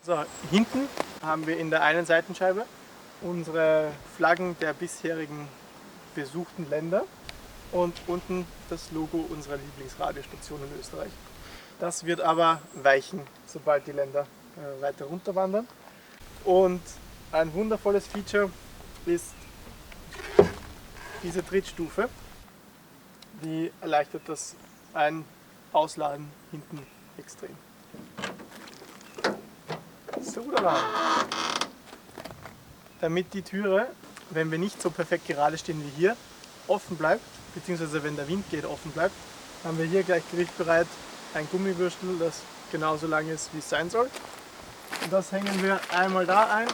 So, hinten haben wir in der einen Seitenscheibe unsere Flaggen der bisherigen besuchten Länder und unten das Logo unserer Lieblingsradiostation in Österreich. Das wird aber weichen, sobald die Länder weiter runter wandern. Und ein wundervolles Feature ist diese Trittstufe, die erleichtert das Ein- Ausladen hinten extrem. So, damit die Türe, wenn wir nicht so perfekt gerade stehen wie hier, offen bleibt, beziehungsweise wenn der Wind geht, offen bleibt, haben wir hier gleich griffbereit ein Gummiwürstel, das genauso lang ist, wie es sein soll. Und das hängen wir einmal da ein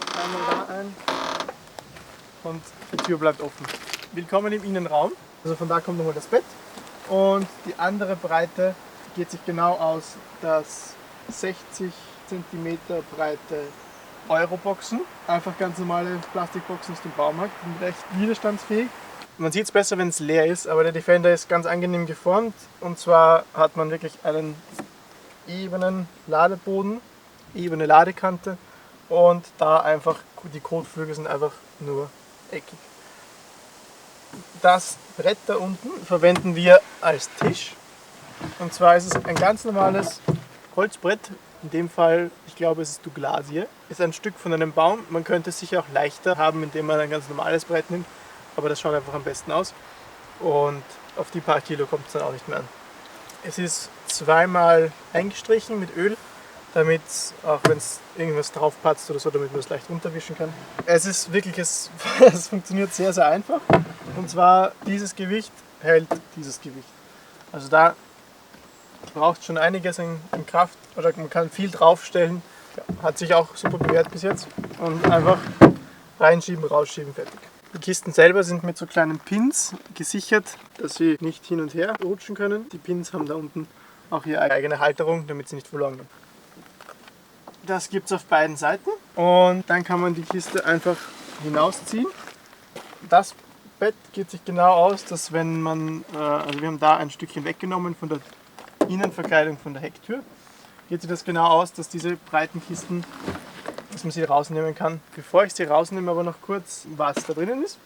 und die Tür bleibt offen. Willkommen im Innenraum. Also von da kommt nochmal das Bett und die andere Breite geht sich genau aus, dass 60 cm breite Euroboxen, einfach ganz normale Plastikboxen aus dem Baumarkt, sind recht widerstandsfähig. Man sieht es besser, wenn es leer ist, aber der Defender ist ganz angenehm geformt. Und zwar hat man wirklich einen ebenen Ladeboden, ebene Ladekante und da einfach die Kotflügel sind einfach nur eckig. Das Brett da unten verwenden wir als Tisch. Und zwar ist es ein ganz normales Holzbrett. In dem Fall, ich glaube, es ist Douglasie. Ist ein Stück von einem Baum. Man könnte es sicher auch leichter haben, indem man ein ganz normales Brett nimmt. Aber das schaut einfach am besten aus. Und auf die paar Kilo kommt es dann auch nicht mehr an. Es ist zweimal eingestrichen mit Öl, damit, auch wenn es irgendwas drauf patzt oder so, damit man es leicht runterwischen kann. Es ist wirklich, es funktioniert sehr, sehr einfach. Und zwar, dieses Gewicht hält dieses Gewicht. Also da braucht schon einiges an Kraft, oder man kann viel draufstellen. Hat sich auch super bewährt bis jetzt. Und einfach reinschieben, rausschieben, fertig. Die Kisten selber sind mit so kleinen Pins gesichert, dass sie nicht hin und her rutschen können. Die Pins haben da unten auch ihre eigene Halterung, damit sie nicht verloren gehen. Das gibt es auf beiden Seiten und dann kann man die Kiste einfach hinausziehen. Das Bett geht sich genau aus, dass wenn man, also wir haben da ein Stückchen weggenommen von der Innenverkleidung von der Hecktür, geht sich das genau aus, dass diese breiten Kisten, dass man sie rausnehmen kann. Bevor ich sie rausnehme, aber noch kurz, was da drinnen ist.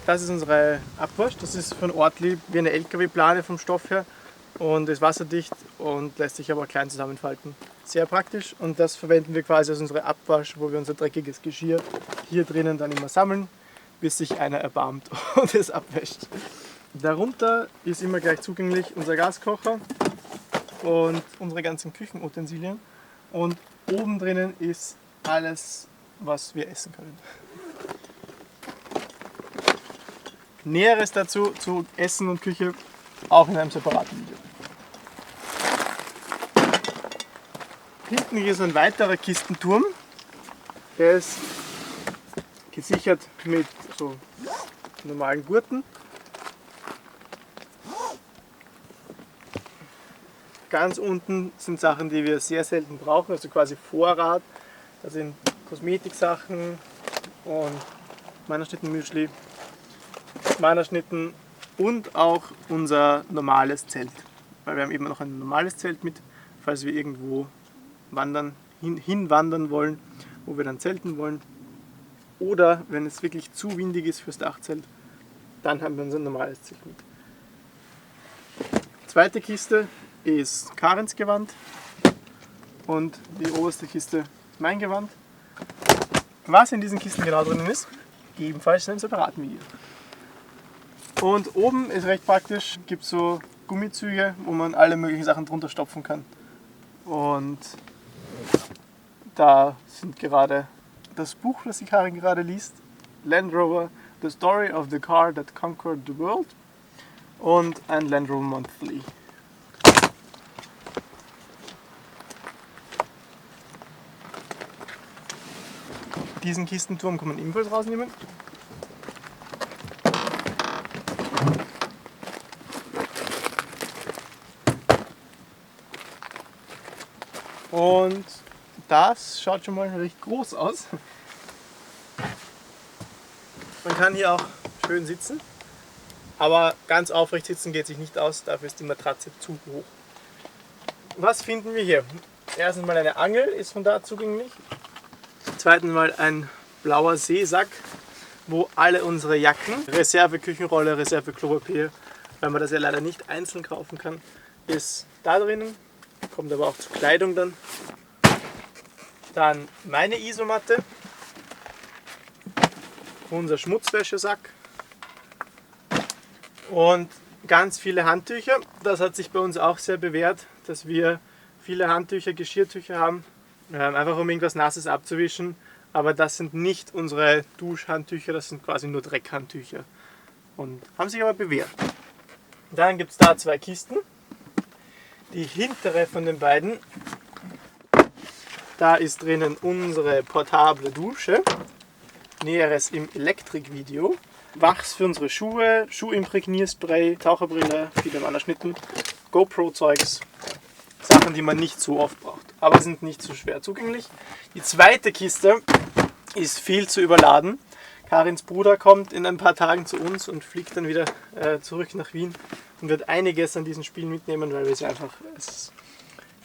Das ist unsere Abwasch, das ist von Ortlieb wie eine LKW-Plane vom Stoff her und ist wasserdicht und lässt sich aber klein zusammenfalten. Sehr praktisch und das verwenden wir quasi als unsere Abwasch, wo wir unser dreckiges Geschirr hier drinnen dann immer sammeln, bis sich einer erbarmt und es abwäscht. Darunter ist immer gleich zugänglich unser Gaskocher und unsere ganzen Küchenutensilien und oben drinnen ist alles, was wir essen können. Näheres dazu zu Essen und Küche auch in einem separaten Video. Hinten hier ist ein weiterer Kistenturm. Der ist gesichert mit so normalen Gurten. Ganz unten sind Sachen, die wir sehr selten brauchen, also quasi Vorrat. Da sind Kosmetiksachen und Mannerschnitten-Müsli, Mannerschnitten und auch unser normales Zelt. Weil wir haben eben noch ein normales Zelt mit, falls wir irgendwo wandern, hinwandern wollen, wo wir dann zelten wollen. Oder wenn es wirklich zu windig ist fürs Dachzelt, dann haben wir unser normales Zelt mit. Zweite Kiste ist Karens Gewand und die oberste Kiste ist mein Gewand. Was in diesen Kisten genau drinnen ist, ebenfalls in einem separaten Video. Und oben ist recht praktisch, gibt es so Gummizüge, wo man alle möglichen Sachen drunter stopfen kann. Und da sind gerade das Buch, das die Karin gerade liest, Land Rover, The Story of the Car That Conquered the World und ein Land Rover Monthly. Diesen Kistenturm kann man ebenfalls rausnehmen. Und das schaut schon mal recht groß aus. Man kann hier auch schön sitzen, aber ganz aufrecht sitzen geht sich nicht aus, dafür ist die Matratze zu hoch. Was finden wir hier? Erstens mal eine Angel ist von da zugänglich. zweiten Mal ein blauer Seesack, wo alle unsere Jacken, Reserve Küchenrolle, Reserve Klopapier, weil man das ja leider nicht einzeln kaufen kann, ist da drinnen. Kommt aber auch zur Kleidung dann. Dann meine Isomatte, unser Schmutzwäschesack und ganz viele Handtücher. Das hat sich bei uns auch sehr bewährt, dass wir viele Handtücher, Geschirrtücher haben, einfach um irgendwas Nasses abzuwischen. Aber das sind nicht unsere Duschhandtücher, das sind quasi nur Dreckhandtücher und haben sich aber bewährt. Dann gibt es da zwei Kisten. Die hintere von den beiden, da ist drinnen unsere portable Dusche. Näheres im Elektrik-Video. Wachs für unsere Schuhe, Schuhimprägnierspray, Taucherbrille, viele Mannerschnitten, GoPro-Zeugs. Sachen, die man nicht so oft braucht, aber sind nicht so schwer zugänglich. Die zweite Kiste ist viel zu überladen. Karins Bruder kommt in ein paar Tagen zu uns und fliegt dann wieder zurück nach Wien und wird einiges an diesen Spielen mitnehmen, weil wir sie einfach...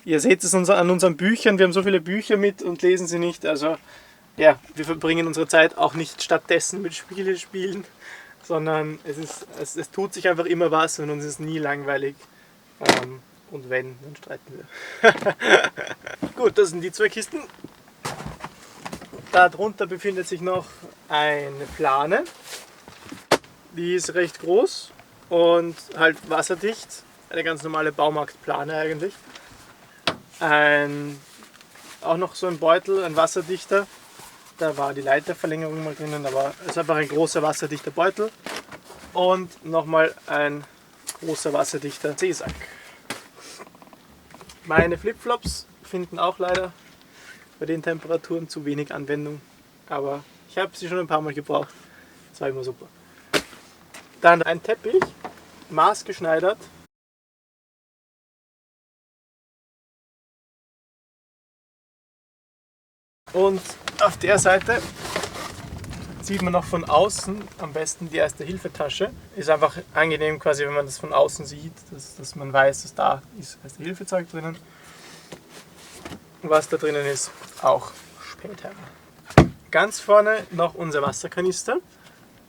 Ihr seht es an unseren Büchern, wir haben so viele Bücher mit und lesen sie nicht. Also ja, wir verbringen unsere Zeit auch nicht stattdessen mit Spiele spielen, sondern es tut sich einfach immer was und uns ist nie langweilig. Und wenn, dann streiten wir. Gut, das sind die zwei Kisten. Darunter befindet sich noch eine Plane. Die ist recht groß und halt wasserdicht. Eine ganz normale Baumarktplane eigentlich. Auch noch so ein Beutel, ein wasserdichter. Da war die Leiterverlängerung mal drinnen, aber es ist einfach ein großer wasserdichter Beutel. Und nochmal ein großer wasserdichter Seesack. Meine Flipflops finden auch leider bei den Temperaturen zu wenig Anwendung, aber ich habe sie schon ein paar Mal gebraucht. Das war immer super. Dann ein Teppich, maßgeschneidert. Und auf der Seite sieht man noch von außen am besten die Erste-Hilfe-Tasche. Ist einfach angenehm quasi, wenn man das von außen sieht, dass man weiß, dass da ist Erste-Hilfe-Zeug drinnen. Was da drinnen ist, auch später. Ganz vorne noch unser Wasserkanister.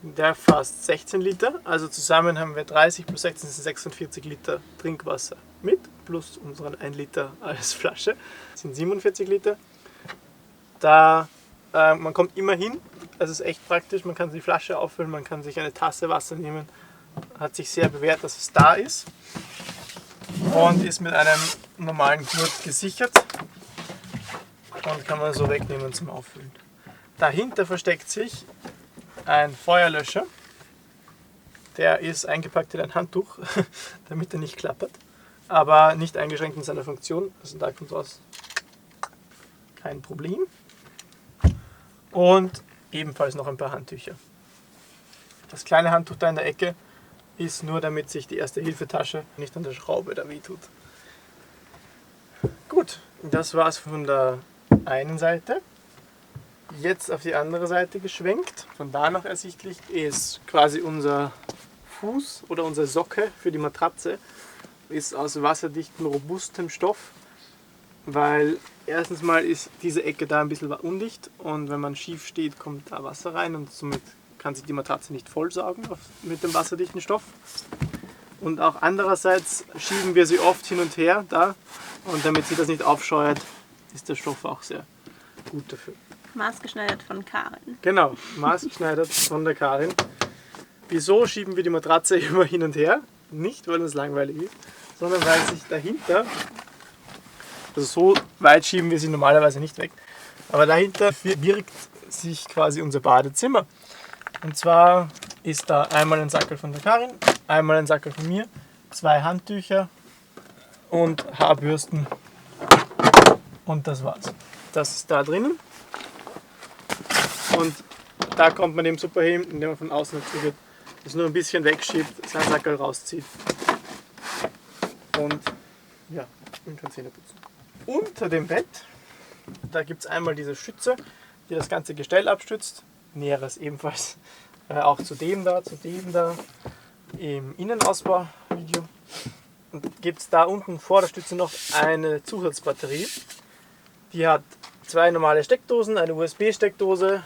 Der fasst 16 Liter, also zusammen haben wir 30 plus 16 sind 46 Liter Trinkwasser mit, plus unseren 1 Liter als Flasche, das sind 47 Liter. Man kommt immer hin, das ist echt praktisch, man kann die Flasche auffüllen, man kann sich eine Tasse Wasser nehmen, hat sich sehr bewährt, dass es da ist und ist mit einem normalen Gurt gesichert und kann man so wegnehmen zum Auffüllen. Dahinter versteckt sich ein Feuerlöscher, der ist eingepackt in ein Handtuch, damit er nicht klappert, aber nicht eingeschränkt in seiner Funktion, also da kommt raus, kein Problem. Und ebenfalls noch ein paar Handtücher. Das kleine Handtuch da in der Ecke ist nur, damit sich die Erste-Hilfe-Tasche nicht an der Schraube da wehtut. Gut, das war's von der einen Seite. Jetzt auf die andere Seite geschwenkt. Von da noch ersichtlich ist quasi unser Fuß oder unsere Socke für die Matratze. Ist aus wasserdichtem, robustem Stoff. Weil erstens mal ist diese Ecke da ein bisschen undicht und wenn man schief steht, kommt da Wasser rein und somit kann sich die Matratze nicht vollsaugen mit dem wasserdichten Stoff. Und auch andererseits schieben wir sie oft hin und her da und damit sie das nicht aufscheuert, ist der Stoff auch sehr gut dafür. Maßgeschneidert von Karin. Genau, maßgeschneidert von der Karin. Wieso schieben wir die Matratze immer hin und her? Nicht, weil uns langweilig ist, sondern weil sich dahinter... Also so weit schieben wir sie normalerweise nicht weg. Aber dahinter birgt sich quasi unser Badezimmer. Und zwar ist da einmal ein Sackerl von der Karin, einmal ein Sackerl von mir, 2 Handtücher und Haarbürsten. Und das war's. Das ist da drinnen. Und da kommt man eben super hin, indem man von außen dazu geht, das nur ein bisschen wegschiebt, sein Sackerl rauszieht. Und ja, man kann Zähne putzen. Unter dem Bett, da gibt es einmal diese Stütze, die das ganze Gestell abstützt. Näheres ebenfalls auch zu dem da im Innenausbau-Video. Und gibt es da unten vor der Stütze noch eine Zusatzbatterie. Die hat 2 normale Steckdosen, eine USB-Steckdose,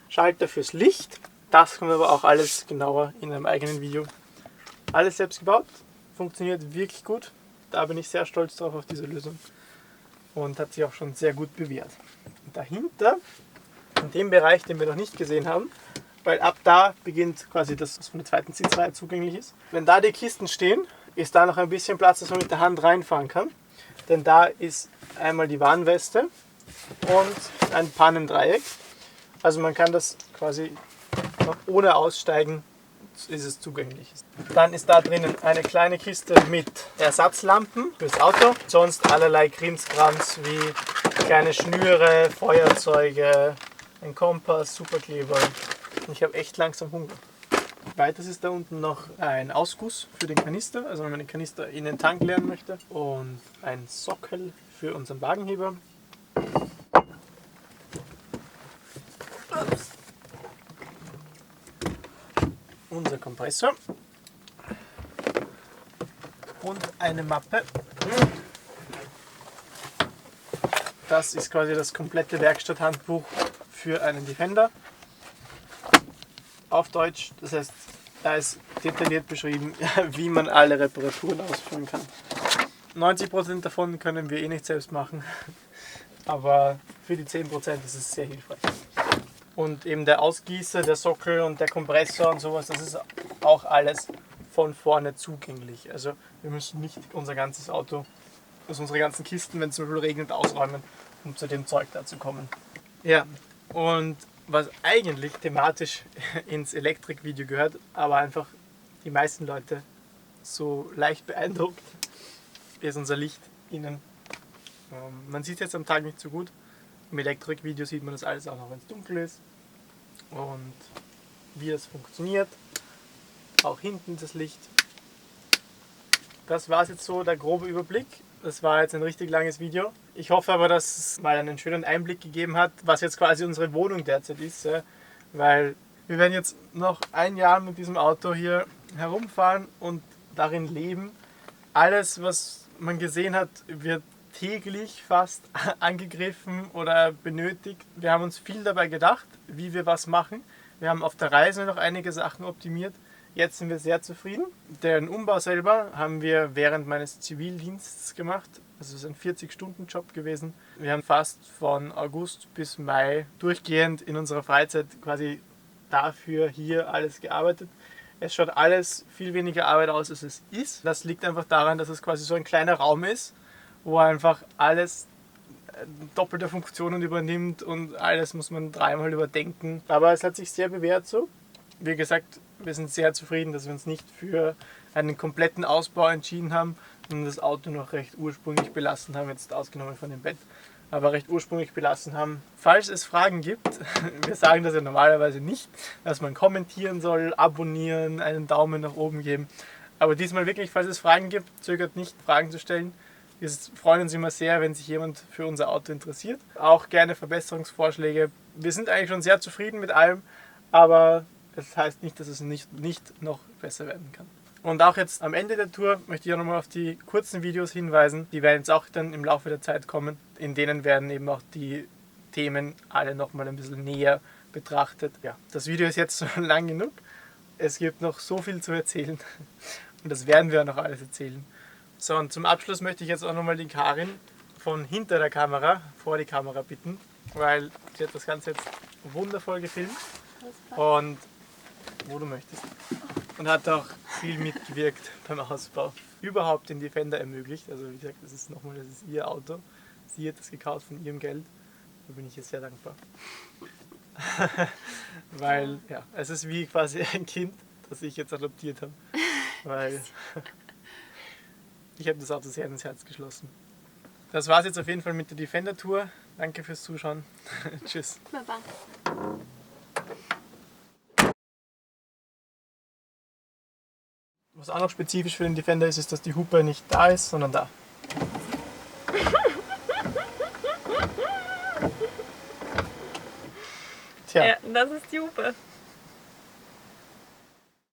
Schalter fürs Licht. Das kommt aber auch alles genauer in einem eigenen Video. Alles selbst gebaut, funktioniert wirklich gut. Da bin ich sehr stolz drauf auf diese Lösung und hat sich auch schon sehr gut bewährt. Und dahinter, in dem Bereich, den wir noch nicht gesehen haben, weil ab da beginnt quasi das, was von der zweiten Sitzreihe zugänglich ist. Wenn da die Kisten stehen, ist da noch ein bisschen Platz, dass man mit der Hand reinfahren kann. Denn da ist einmal die Warnweste und ein Pannendreieck. Also man kann das quasi noch ohne Aussteigen, ist es zugänglich. Dann ist da drinnen eine kleine Kiste mit Ersatzlampen fürs Auto. Sonst allerlei Krimskrams wie kleine Schnüre, Feuerzeuge, ein Kompass, Superkleber. Ich habe echt langsam Hunger. Weiters ist da unten noch ein Ausguss für den Kanister, also wenn man den Kanister in den Tank leeren möchte. Und ein Sockel für unseren Wagenheber. Ups. Unser Kompressor. Und eine Mappe. Das ist quasi das komplette Werkstatthandbuch für einen Defender. Auf Deutsch, das heißt, da ist detailliert beschrieben, wie man alle Reparaturen ausführen kann. 90% davon können wir eh nicht selbst machen, aber für die 10% ist es sehr hilfreich. Und eben der Ausgießer, der Sockel und der Kompressor und sowas, das ist auch alles von vorne zugänglich. Also wir müssen nicht unser ganzes Auto, also unsere ganzen Kisten, wenn es zum Beispiel regnet, ausräumen, um zu dem Zeug da zu kommen. Ja, und was eigentlich thematisch ins Elektrik-Video gehört, aber einfach die meisten Leute so leicht beeindruckt, ist unser Licht innen. Man sieht es jetzt am Tag nicht so gut. Im Elektrik-Video sieht man das alles auch noch, wenn es dunkel ist. Und wie es funktioniert. Auch hinten das Licht. Das war es jetzt so, der grobe Überblick. Das war jetzt ein richtig langes Video. Ich hoffe aber, dass es mal einen schönen Einblick gegeben hat, was jetzt quasi unsere Wohnung derzeit ist. Weil wir werden jetzt noch ein Jahr mit diesem Auto hier herumfahren und darin leben. Alles, was man gesehen hat, wird täglich fast angegriffen oder benötigt. Wir haben uns viel dabei gedacht, wie wir was machen. Wir haben auf der Reise noch einige Sachen optimiert. Jetzt sind wir sehr zufrieden. Den Umbau selber haben wir während meines Zivildienstes gemacht. Also es ist ein 40-Stunden-Job gewesen. Wir haben fast von August bis Mai durchgehend in unserer Freizeit quasi dafür hier alles gearbeitet. Es schaut alles viel weniger Arbeit aus, als es ist. Das liegt einfach daran, dass es quasi so ein kleiner Raum ist, wo einfach alles doppelte Funktionen übernimmt und alles muss man dreimal überdenken. Aber es hat sich sehr bewährt so. Wie gesagt, wir sind sehr zufrieden, dass wir uns nicht für einen kompletten Ausbau entschieden haben und das Auto noch recht ursprünglich belassen haben, jetzt ausgenommen von dem Bett, aber recht ursprünglich belassen haben. Falls es Fragen gibt, wir sagen das ja normalerweise nicht, dass man kommentieren soll, abonnieren, einen Daumen nach oben geben. Aber diesmal wirklich, falls es Fragen gibt, zögert nicht, Fragen zu stellen. Wir freuen uns immer sehr, wenn sich jemand für unser Auto interessiert. Auch gerne Verbesserungsvorschläge. Wir sind eigentlich schon sehr zufrieden mit allem, aber das heißt nicht, dass es nicht noch besser werden kann. Und auch jetzt am Ende der Tour möchte ich auch nochmal auf die kurzen Videos hinweisen. Die werden jetzt auch dann im Laufe der Zeit kommen. In denen werden eben auch die Themen alle nochmal ein bisschen näher betrachtet. Ja, das Video ist jetzt schon lang genug. Es gibt noch so viel zu erzählen. Und das werden wir auch noch alles erzählen. So, und zum Abschluss möchte ich jetzt auch nochmal die Karin von hinter der Kamera vor die Kamera bitten. Weil sie hat das Ganze jetzt wundervoll gefilmt. Und wo du möchtest. Und hat auch viel mitgewirkt beim Ausbau. Überhaupt den Defender ermöglicht. Also wie gesagt, das ist ihr Auto. Sie hat das gekauft von ihrem Geld. Da bin ich ihr sehr dankbar. Weil, ja, es ist wie quasi ein Kind, das ich jetzt adoptiert habe. Weil ich habe das Auto sehr ins Herz geschlossen. Das war es jetzt auf jeden Fall mit der Defender-Tour. Danke fürs Zuschauen. Tschüss. Baba. Was auch noch spezifisch für den Defender ist, ist, dass die Hupe nicht da ist, sondern da. Tja. Ja, das ist die Hupe.